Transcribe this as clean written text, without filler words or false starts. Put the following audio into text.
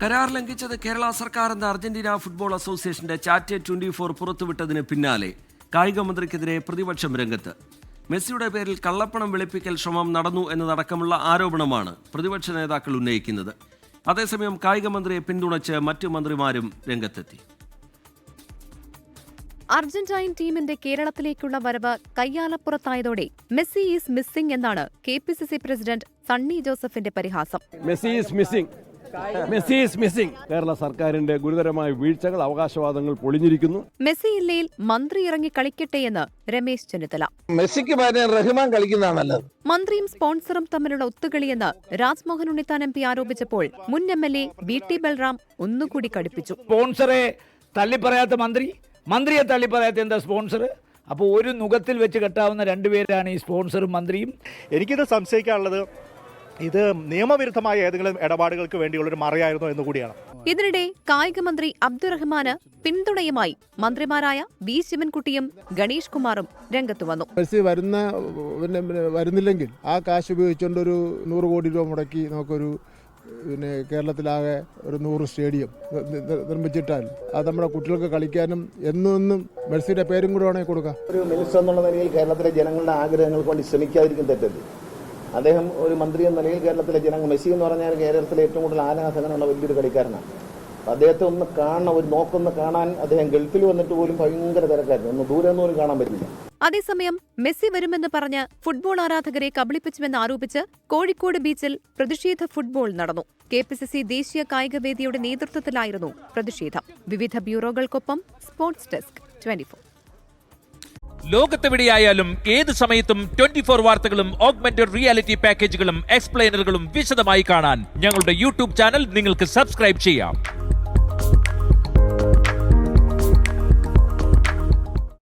കരാർ ലംഘിച്ചത് കേരള സർക്കാർ എന്ന അർജന്റീന ഫുട്ബോൾ അസോസിയേഷന്റെ ചാറ്റ് 24 പുറത്തുവിട്ടതിന് പിന്നാലെ കായിക മന്ത്രിക്കെതിരെ പ്രതിപക്ഷം രംഗത്ത്. മെസ്സിയുടെ പേരിൽ കള്ളപ്പണം വെളുപ്പിക്കൽ ശ്രമം നടന്നു എന്നതടക്കമുള്ള ആരോപണമാണ് പ്രതിപക്ഷ നേതാക്കൾ ഉന്നയിക്കുന്നത്. അതേസമയം കായിക മന്ത്രിയെ പിന്തുണച്ച് മറ്റു മന്ത്രിമാരും രംഗത്തെത്തി. അർജന്റൈൻ ടീമിന്റെ കേരളത്തിലേക്കുള്ള വരവ് കയ്യാലപ്പുറത്തായതോടെ മെസ്സി ഈസ് മിസ്സിംഗ് എന്നാണ് KPCC പ്രസിഡന്റ് സണ്ണി ജോസഫിന്റെ പരിഹാസം. Messi is missing. കേരള സർക്കാരിന്റെ ഗുരുതരമായ വീഴ്ചകൾ, അവകാശവാദങ്ങൾ പൊളിഞ്ഞിരിക്കുന്നു. മെസ്സി ഇല്ലയിൽ മന്ത്രി ഇറങ്ങി കളിക്കട്ടെ എന്ന് രമേശ് ചെന്നിത്തല. മെസ്സിക്ക് പകരം റഹ്മാൻ കളിക്കുന്നതാണ് നല്ലത്. മന്ത്രിയും സ്പോൺസറും തമ്മിലുള്ള ഒത്തുകളിയെന്ന് രാജ്മോഹൻ ഉണ്ണിത്താൻ MP ആരോപിച്ചപ്പോൾ മുൻ MLA BT ബൽറാം ഒന്നുകൂടി കടുപ്പിച്ചു. സ്പോൺസറെ തള്ളിപ്പറയാത്ത മന്ത്രിയെ തള്ളിപ്പറയാത്ത എന്താ സ്പോൺസർ? അപ്പോൾ ഒരു നുഖത്തിൽ വെച്ച് കെട്ടാവുന്ന രണ്ടുപേരാണ് ഈ സ്പോൺസറും മന്ത്രിയും. എനിക്കിത് സംശയിക്കാനുള്ളത് ഇത് നിയമവിരുദ്ധമായ ഏതെങ്കിലും ഇടപാടുകൾക്ക് വേണ്ടിയുള്ളൊരു മറയായിരുന്നോ എന്നുകൂടിയാണ്. ഇതിനിടെ കായിക മന്ത്രി അബ്ദുറഹ്മാന് പിന്തുണയുമായി മന്ത്രിമാരായ B. ശിവൻകുട്ടിയും ഗണേഷ് കുമാറും രംഗത്തു വന്നു. മെസ്സി വരുന്നില്ലെങ്കിൽ ആ കാശ് ഉപയോഗിച്ചുകൊണ്ട് ഒരു 100 കോടി രൂപ മുടക്കി നമുക്കൊരു കേരളത്തിലാകെ ഒരു 100 സ്റ്റേഡിയം നിർമ്മിച്ചിട്ടാൽ അത് നമ്മുടെ കുട്ടികൾക്ക് കളിക്കാനും എന്നും മെസ്സിയുടെ പേരും കൂടെ വേണമെങ്കിൽ കൊടുക്കാം. ഒരു മിനിസ്റ്റർ എന്നുള്ള നിലയിൽ കേരളത്തിലെ ജനങ്ങളുടെ ആഗ്രഹങ്ങൾക്ക് വേണ്ടി ശ്രമിക്കാതിരിക്കും തെറ്റത്. അദ്ദേഹം ഒരു മന്ത്രി എന്ന നിലയിൽ കേരളത്തിലെ ജനങ്ങൾ, മെസ്സി എന്ന് പറഞ്ഞാൽ കേരളത്തിലെ ഏറ്റവും കൂടുതൽ ആരാധകനുള്ള വലിയൊരു കളിക്കാരനാണ്. അദ്ദേഹത്തെ ഒന്ന് കാണണം, ഒരു നോക്കൊന്ന് കാണാൻ അദ്ദേഹം ഗൾഫിൽ വന്നിട്ട് പോലും ഭയങ്കര തിരക്കായിരുന്നു. ഒന്ന് ദൂരെ ഒന്നും കാണാൻ പറ്റില്ല. അതേസമയം മെസ്സി വരുമെന്ന് പറഞ്ഞ് ഫുട്ബോൾ ആരാധകരെ കബളിപ്പിച്ചുവെന്ന് ആരോപിച്ച് കോഴിക്കോട് ബീച്ചിൽ പ്രതിഷേധ ഫുട്ബോൾ നടന്നു. KPCC ദേശീയ കായികവേദിയുടെ നേതൃത്വത്തിലായിരുന്നു പ്രതിഷേധം. വിവിധ ബ്യൂറോകൾക്കൊപ്പം സ്പോർട്സ് ഡെസ്ക് 24. ലോകത്തെവിടെയായാലും ഏത് സമയത്തും 24 വാർത്തകളും ഓഗ്മെന്റഡ് റിയാലിറ്റി പാക്കേജുകളും എക്സ്പ്ലെയിനറുകളും വിശദമായി കാണാൻ ഞങ്ങളുടെ YouTube ചാനൽ നിങ്ങൾക്ക് സബ്സ്ക്രൈബ് ചെയ്യാം.